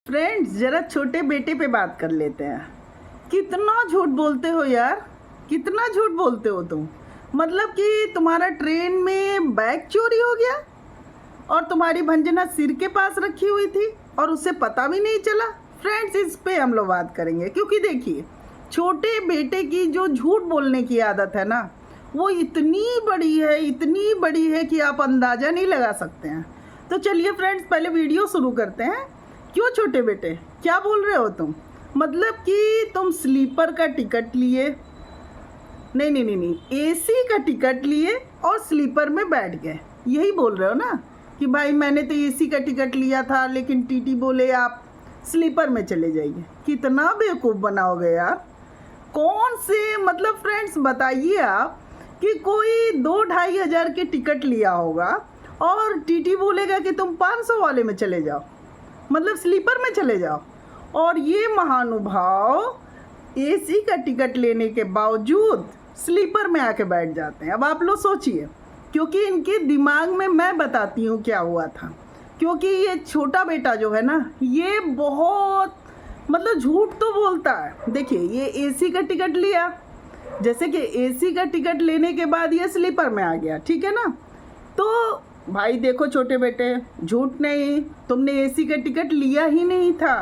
Friends, जरा छोटे बेटे पे बात कर लेते हैं। कितना झूठ बोलते हो यार, कितना झूठ बोलते हो तुम। मतलब कि तुम्हारा ट्रेन में बैग चोरी हो गया और तुम्हारी भंजना सिर के पास रखी हुई थी और उसे पता भी नहीं चला। फ्रेंड्स, इस पे हम लोग बात करेंगे क्योंकि देखिए, छोटे बेटे की जो झूठ बोलने की आदत है ना, वो इतनी बड़ी है, इतनी बड़ी है कि आप अंदाज़ा नहीं लगा सकते हैं। तो चलिए फ्रेंड्स, पहले वीडियो शुरू करते हैं। क्यों छोटे बेटे, क्या बोल रहे हो तुम? मतलब कि तुम स्लीपर का टिकट लिए, नहीं, एसी का टिकट लिए और स्लीपर में बैठ गए, यही बोल रहे हो ना? कि भाई मैंने तो एसी का टिकट लिया था लेकिन टीटी बोले आप स्लीपर में चले जाइए। कितना बेवकूफ़ बनाओगे यार। कौन से, मतलब फ्रेंड्स बताइए आप कि कोई 2-2.5 हज़ार के टिकट लिया होगा और टीटी बोलेगा कि तुम 500 वाले में चले जाओ, मतलब स्लीपर में चले जाओ, और ये महानुभाव एसी का टिकट लेने के बावजूद स्लीपर में आके बैठ जाते हैं। अब आप लोग सोचिए, क्योंकि इनके दिमाग में मैं बताती हूँ क्या हुआ था। क्योंकि ये छोटा बेटा जो है ना, ये बहुत मतलब झूठ तो बोलता है। देखिए, ये एसी का टिकट लिया, जैसे कि एसी का टिकट लेने के बाद ये स्लीपर में आ गया, ठीक है ना? तो भाई देखो छोटे बेटे, झूठ नहीं, तुमने एसी का टिकट लिया ही नहीं था,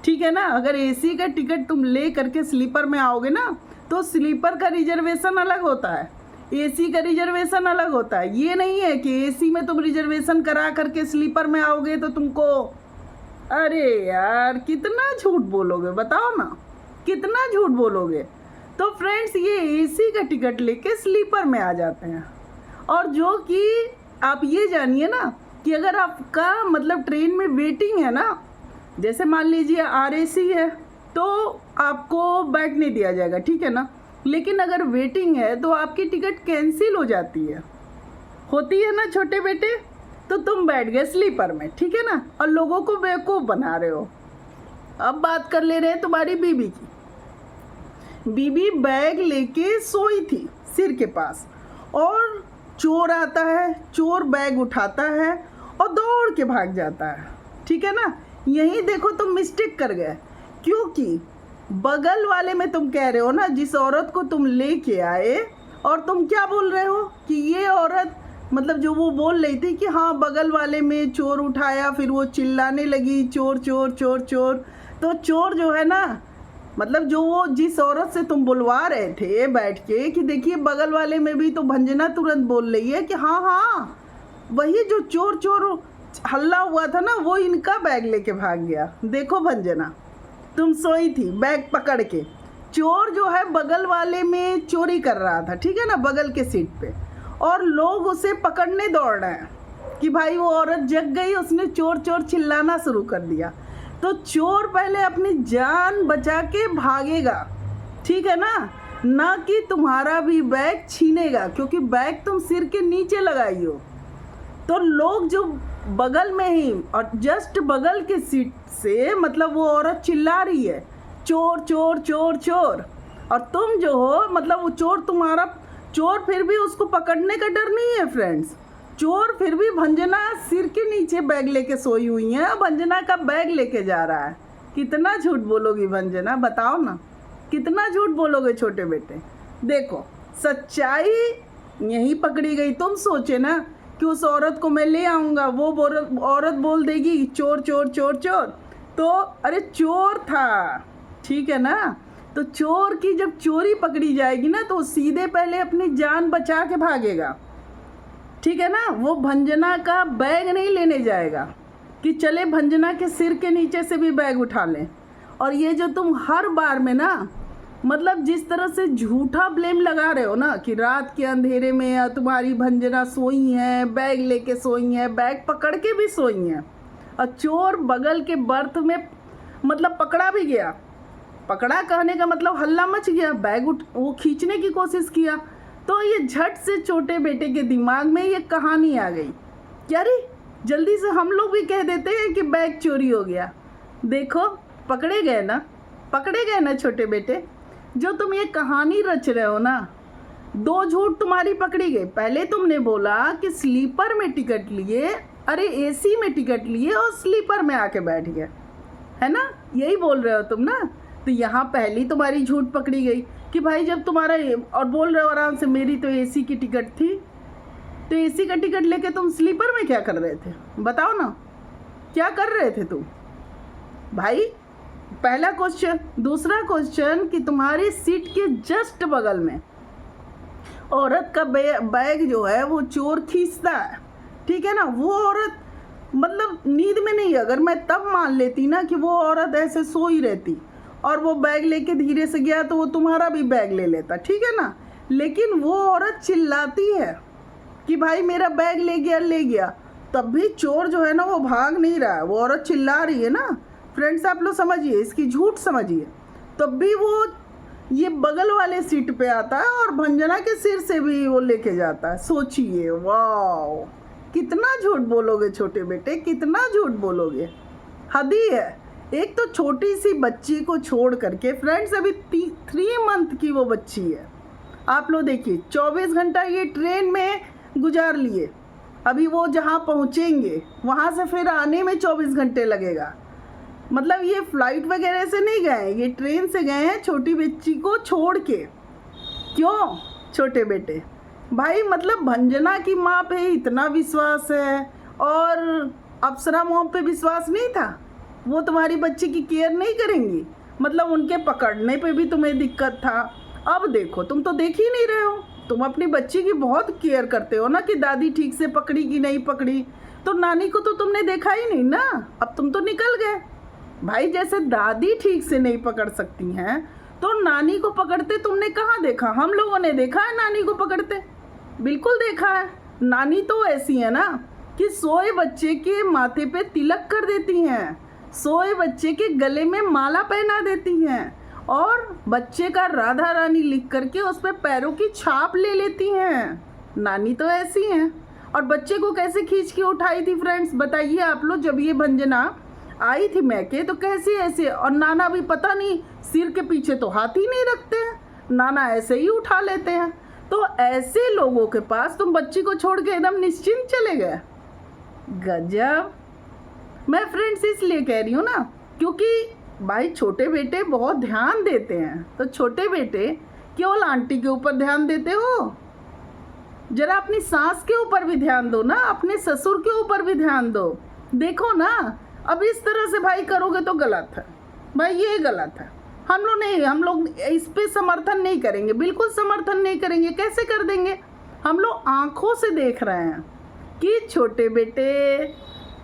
ठीक है ना? अगर एसी का टिकट तुम ले करके स्लीपर में आओगे ना, तो स्लीपर का रिजर्वेशन अलग होता है, एसी का रिजर्वेशन अलग होता है। ये नहीं है कि एसी में तुम रिजर्वेशन करा करके स्लीपर में आओगे तो तुमको, अरे यार कितना झूठ बोलोगे, बताओ ना, कितना झूठ बोलोगे। तो फ्रेंड्स, ये एसी का टिकट लेके स्लीपर में आ जाते हैं। और जो कि आप ये जानिए ना कि अगर आपका मतलब ट्रेन में वेटिंग है ना, जैसे मान लीजिए आरएसी है तो आपको बैठ नहीं दिया जाएगा, ठीक है ना? लेकिन अगर वेटिंग है तो आपकी टिकट कैंसिल हो जाती है, होती है ना छोटे बेटे? तो तुम बैठ गए स्लीपर में, ठीक है ना, और लोगों को बेवकूफ़ बना रहे हो। अब बात कर ले रहे हैं तुम्हारी बीबी की। बीबी बैग लेके सोई थी सिर के पास, और चोर आता है, चोर बैग उठाता है और दौड़ के भाग जाता है, ठीक है ना? यही देखो तुम मिस्टेक कर गए, क्योंकि बगल वाले में तुम कह रहे हो ना, जिस औरत को तुम लेके आए, और तुम क्या बोल रहे हो कि ये औरत, मतलब जो वो बोल रही थी कि हाँ बगल वाले में चोर उठाया, फिर वो चिल्लाने लगी चोर चोर चोर चोर। तो चोर जो है ना, मतलब जो वो जिस औरत से तुम बुलवा रहे थे बैठ के कि देखिए बगल वाले में भी, तो भंजना तुरंत बोल रही है कि हाँ वही जो चोर चोर हल्ला हुआ था ना, वो इनका बैग लेके भाग गया। देखो भंजना, तुम सोई थी बैग पकड़ के, चोर जो है बगल वाले में चोरी कर रहा था, ठीक है ना, बगल के सीट पे, और लोग उसे पकड़ने दौड़ रहे हैं कि भाई वो औरत जग गई, उसने चोर चोर चिल्लाना शुरू कर दिया। तो चोर पहले अपनी जान बचा के भागेगा, ठीक है ना कि तुम्हारा भी बैग छीनेगा, क्योंकि बैग तुम सिर के नीचे लगाई हो। तो लोग जो बगल में ही और जस्ट बगल के सीट से, मतलब वो औरत चिल्ला रही है चोर चोर चोर चोर, और तुम जो हो, मतलब वो चोर तुम्हारा चोर, फिर भी उसको पकड़ने का डर नहीं है फ्रेंड्स। चोर फिर भी भंजना सिर के नीचे बैग लेके सोई हुई है, भंजना का बैग लेके जा रहा है। कितना झूठ बोलोगी भंजना, बताओ ना, कितना झूठ बोलोगे छोटे बेटे? देखो, सच्चाई यहीं पकड़ी गई। तुम सोचे ना कि उस औरत को मैं ले आऊँगा, वो औरत बोल देगी चोर चोर चोर चोर, तो अरे चोर था, ठीक है ना? तो चोर की जब चोरी पकड़ी जाएगी ना, तो सीधे पहले अपनी जान बचा के भागेगा, ठीक है ना? वो भंजना का बैग नहीं लेने जाएगा कि चले भंजना के सिर के नीचे से भी बैग उठा लें। और ये जो तुम हर बार में ना, मतलब जिस तरह से झूठा ब्लेम लगा रहे हो ना कि रात के अंधेरे में तुम्हारी भंजना सोई हैं, बैग लेके सोई हैं, बैग पकड़ के भी सोई हैं, और चोर बगल के बर्थ में मतलब पकड़ा भी गया। पकड़ा कहने का मतलब हल्ला मच गया, बैग वो खींचने की कोशिश किया। तो ये झट से छोटे बेटे के दिमाग में ये कहानी आ गई कि अरे जल्दी से हम लोग भी कह देते हैं कि बैग चोरी हो गया। देखो पकड़े गए ना छोटे बेटे। जो तुम ये कहानी रच रहे हो ना, 2 झूठ तुम्हारी पकड़ी गई। पहले तुमने बोला कि स्लीपर में टिकट लिए, अरे एसी में टिकट लिए और स्लीपर में आके बैठ गए, है ना, यही बोल रहे हो तुम ना। तो यहाँ पहली तुम्हारी झूठ पकड़ी गई कि भाई जब तुम्हारा और बोल रहे हो आराम से मेरी तो एसी की टिकट थी, तो एसी का टिकट लेके तुम स्लीपर में क्या कर रहे थे, बताओ ना, क्या कर रहे थे तुम भाई? पहला क्वेश्चन। दूसरा क्वेश्चन कि तुम्हारी सीट के जस्ट बगल में औरत का बैग जो है वो चोर खींचता है, ठीक है ना। वो औरत मतलब नींद में नहीं, अगर मैं तब मान लेती ना कि वो औरत ऐसे सोई रहती और वो बैग लेके धीरे से गया तो वो तुम्हारा भी बैग ले लेता, ठीक है ना। लेकिन वो औरत चिल्लाती है कि भाई मेरा बैग ले गया, तब भी चोर जो है ना वो भाग नहीं रहा है, वो औरत चिल्ला रही है ना। फ्रेंड्स आप लोग समझिए, इसकी झूठ समझिए। तब भी वो ये बगल वाले सीट पे आता है और भंजना के सिर से भी वो लेके जाता है। सोचिए, वाह, कितना झूठ बोलोगे छोटे बेटे, कितना झूठ बोलोगे, हद ही है। एक तो छोटी सी बच्ची को छोड़ करके, फ्रेंड्स अभी 3 मंथ की वो बच्ची है, आप लोग देखिए 24 घंटा ये ट्रेन में गुजार लिए। अभी वो जहाँ पहुँचेंगे वहाँ से फिर आने में 24 घंटे लगेगा। मतलब ये फ्लाइट वगैरह से नहीं गए, ये ट्रेन से गए हैं छोटी बच्ची को छोड़ के। क्यों छोटे बेटे भाई? मतलब भंजना की माँ पे इतना विश्वास है और अप्सरा मॉम पे विश्वास नहीं था? वो तुम्हारी बच्ची की केयर नहीं करेंगी? मतलब उनके पकड़ने पे भी तुम्हें दिक्कत था। अब देखो, तुम तो देख ही नहीं रहे हो, तुम अपनी बच्ची की बहुत केयर करते हो ना कि दादी ठीक से पकड़ी कि नहीं पकड़ी। तो नानी को तो तुमने देखा ही नहीं ना, अब तुम तो निकल गए भाई। जैसे दादी ठीक से नहीं पकड़ सकती हैं तो नानी को पकड़ते तुमने कहाँ देखा? हम लोगों ने देखा है नानी को पकड़ते, बिल्कुल देखा है। नानी तो ऐसी है ना कि सोए बच्चे के माथे पे तिलक कर देती हैं, सोए बच्चे के गले में माला पहना देती हैं और बच्चे का राधा रानी लिख करके उस पर पैरों की छाप ले लेती हैं। नानी तो ऐसी हैं। और बच्चे को कैसे खींच के उठाई थी फ्रेंड्स, बताइए आप लोग। जब ये भंजना आई थी मैके तो कैसे ऐसे, और नाना भी पता नहीं सिर के पीछे तो हाथ ही नहीं रखते हैं, नाना ऐसे ही उठा लेते हैं। तो ऐसे लोगों के पास तुम बच्ची को छोड़ के एकदम निश्चिंत चले गए, गजब। मैं फ्रेंड्स इसलिए कह रही हूँ ना क्योंकि भाई छोटे बेटे बहुत ध्यान देते हैं। तो छोटे बेटे केवल आंटी के ऊपर ध्यान देते हो, जरा अपनी सास के ऊपर भी ध्यान दो ना, अपने ससुर के ऊपर भी ध्यान दो। देखो ना, अब इस तरह से भाई करोगे तो गलत है भाई, ये गलत है। हम लोग इस पे समर्थन नहीं करेंगे, बिल्कुल समर्थन नहीं करेंगे। कैसे कर देंगे? हम लोग आंखों से देख रहे हैं कि छोटे बेटे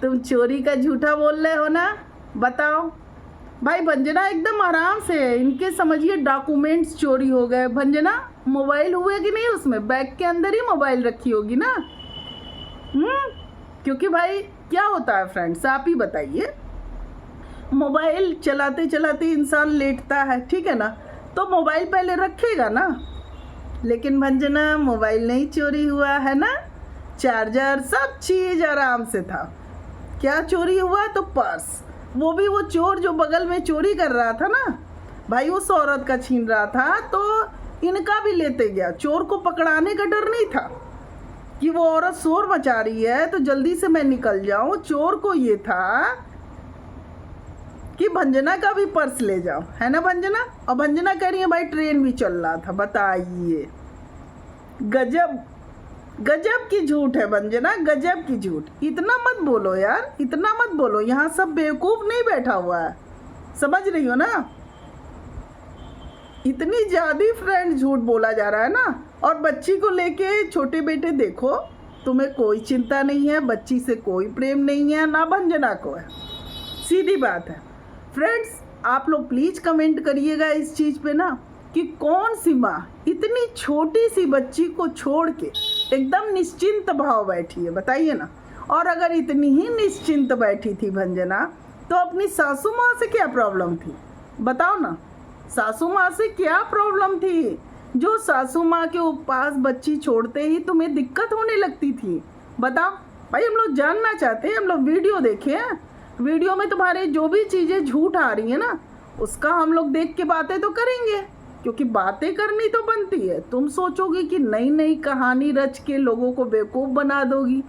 तुम चोरी का झूठा बोल रहे हो ना। बताओ भाई, भंजना एकदम आराम से, इनके समझिए डॉक्यूमेंट्स चोरी हो गए। भंजना मोबाइल हुए कि नहीं, उसमें बैग के अंदर ही मोबाइल रखी होगी ना। क्योंकि भाई क्या होता है फ्रेंड्स, आप ही बताइए, मोबाइल चलाते चलाते इंसान लेटता है, ठीक है ना, तो मोबाइल पहले रखेगा ना। लेकिन भंजना मोबाइल नहीं चोरी हुआ है ना, चार्जर सब चीज़ आराम से था। क्या चोरी हुआ? तो पर्स, वो भी वो चोर जो बगल में चोरी कर रहा था ना भाई, उस औरत का छीन रहा था तो इनका भी लेते गया। चोर को पकड़ाने का डर नहीं था कि वो औरत शोर मचा रही है तो जल्दी से मैं निकल जाऊं। चोर को ये था कि भंजना का भी पर्स ले जाओ, है ना भंजना। और भंजना कह रही है भाई ट्रेन भी चल रहा था। बताइए, गजब गजब की झूठ है भंजना, गजब की झूठ। इतना मत बोलो यार, इतना मत बोलो, यहाँ सब बेवकूफ़ नहीं बैठा हुआ है, समझ रही हो ना। इतनी ज़्यादा फ्रेंड झूठ बोला जा रहा है ना। और बच्ची को लेके छोटे बेटे देखो, तुम्हें कोई चिंता नहीं है, बच्ची से कोई प्रेम नहीं है, ना भंजना को है, सीधी बात है। फ्रेंड्स आप लोग प्लीज़ कमेंट करिएगा इस चीज़ पे ना कि कौन सी माँ इतनी छोटी सी बच्ची को छोड़ के एकदम निश्चिंत भाव बैठी है, बताइए ना। और अगर इतनी ही निश्चिंत बैठी थी भंजना तो अपनी सासू माँ से क्या प्रॉब्लम थी, बताओ ना। सासू माँ से क्या प्रॉब्लम थी जो सासू माँ के पास बच्ची छोड़ते ही तुम्हें दिक्कत होने लगती थी, बताओ भाई। हम लोग जानना चाहते हैं, हम लोग वीडियो देखे हैं, वीडियो में तुम्हारे जो भी चीज़ें झूठ आ रही है ना उसका हम लोग देख के बातें तो करेंगे, क्योंकि बातें करनी तो बनती है। तुम सोचोगी कि नई नई कहानी रच के लोगों को बेवकूफ़ बना दोगी,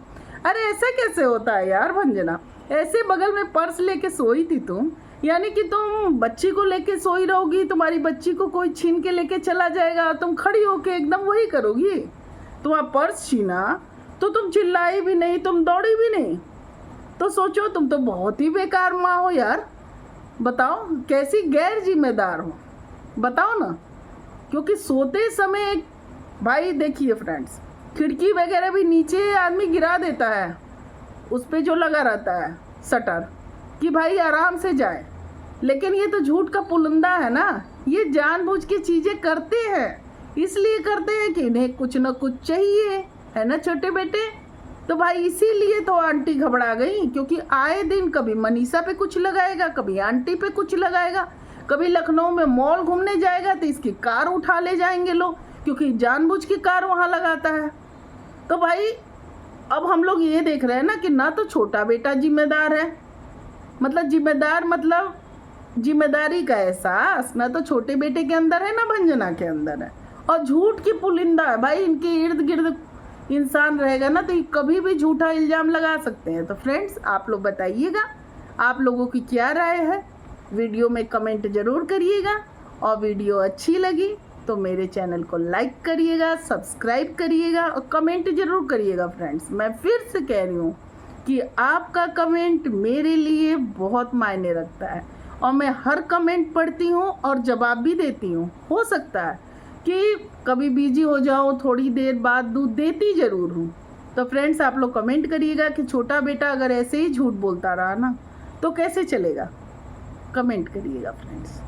अरे ऐसा कैसे होता है यार भंजना। ऐसे बगल में पर्स लेके सोई थी तुम, यानी कि तुम बच्ची को लेके सोई रहोगी, तुम्हारी बच्ची को कोई छीन के लेके चला जाएगा, तुम खड़ी होके एकदम वही करोगी। तुम्हारा पर्स छीना तो तुम चिल्लाई भी नहीं, तुम दौड़ी भी नहीं। तो सोचो, तुम तो बहुत ही बेकार माँ हो यार। बताओ कैसी गैर जिम्मेदार हो, बताओ ना। क्योंकि सोते समय भाई देखिए फ्रेंड्स, खिड़की वगैरह भी नीचे आदमी गिरा देता है, उस पे जो लगा रहता है शटर, कि भाई आराम से जाए। लेकिन ये तो झूठ का पुलंदा है ना, ये जानबूझ के चीज़ें करते हैं, इसलिए करते हैं कि इन्हें कुछ ना कुछ चाहिए, है ना छोटे बेटे। तो भाई इसीलिए तो आंटी घबरा गई, क्योंकि आए दिन कभी मनीषा पे कुछ लगाएगा, कभी आंटी पे कुछ लगाएगा, कभी लखनऊ में मॉल घूमने जाएगा तो इसकी कार उठा ले जाएंगे लोग, क्योंकि जानबूझ के कार वहाँ लगाता है। तो भाई अब हम लोग ये देख रहे हैं ना कि ना तो छोटा बेटा जिम्मेदार है, मतलब जिम्मेदार मतलब जिम्मेदारी का एहसास ना तो छोटे बेटे के अंदर है ना भंजना के अंदर है, और झूठ की पुलिंदा है भाई। इनके इर्द गिर्द इंसान रहेगा ना तो ये कभी भी झूठा इल्ज़ाम लगा सकते हैं। तो फ्रेंड्स आप लोग बताइएगा, आप लोगों की क्या राय है, वीडियो में कमेंट ज़रूर करिएगा। और वीडियो अच्छी लगी तो मेरे चैनल को लाइक करिएगा, सब्सक्राइब करिएगा और कमेंट ज़रूर करिएगा। फ्रेंड्स मैं फिर से कह रही हूँ कि आपका कमेंट मेरे लिए बहुत मायने रखता है, और मैं हर कमेंट पढ़ती हूँ और जवाब भी देती हूँ। हो सकता है कि कभी बिजी हो जाओ, थोड़ी देर बाद दूध देती ज़रूर हूँ। तो फ्रेंड्स आप लोग कमेंट करिएगा कि छोटा बेटा अगर ऐसे ही झूठ बोलता रहा ना तो कैसे चलेगा, कमेंट करिएगा फ्रेंड्स।